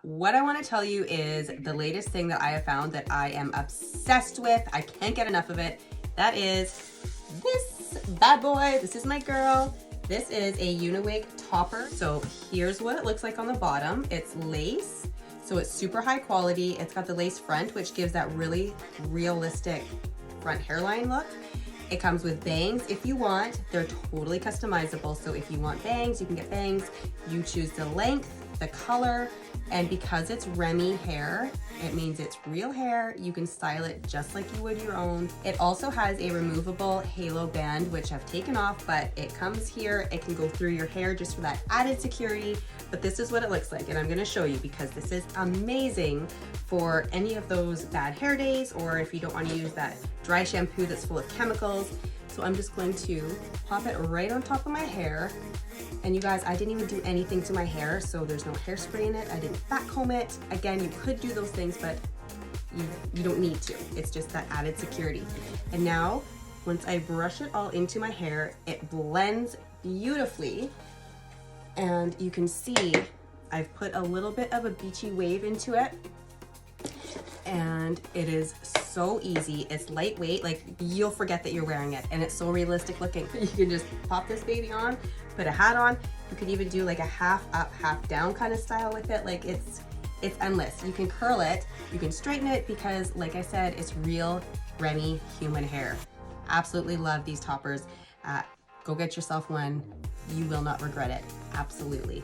what I want to tell you is the latest thing that I have found that I am obsessed with. I can't get enough of it. That is this bad boy. This is my girl. This is a UniWig topper. So here's what it looks like on the bottom. It's lace, so it's super high quality. It's got the lace front, which gives that really realistic front hairline look. It comes with bangs if you want. They're totally customizable. So if you want bangs, you can get bangs. You choose the length, the color, and because it's Remy hair, it means it's real hair. You can style it just like you would your own. It also has a removable halo band, which I've taken off, but it comes here. It can go through your hair just for that added security. But this is what it looks like, and I'm gonna show you because this is amazing for any of those bad hair days, or if you don't want to use that dry shampoo that's full of chemicals. So I'm just going to pop it right on top of my hair. And you guys, I didn't even do anything to my hair, so there's no hairspray in it. I didn't fat comb it. Again, you could do those things, but you don't need to. It's just that added security. And now, once I brush it all into my hair, it blends beautifully. And you can see I've put a little bit of a beachy wave into it. And it is so easy. It's lightweight, like you'll forget that you're wearing it, and it's so realistic looking. You can just pop this baby on, put a hat on. You could even do like a half up, half down kind of style with it. Like it's endless. You can curl it, you can straighten it, because like I said, it's real Remy human hair. Absolutely love these toppers. Go get yourself one. You will not regret it. Absolutely.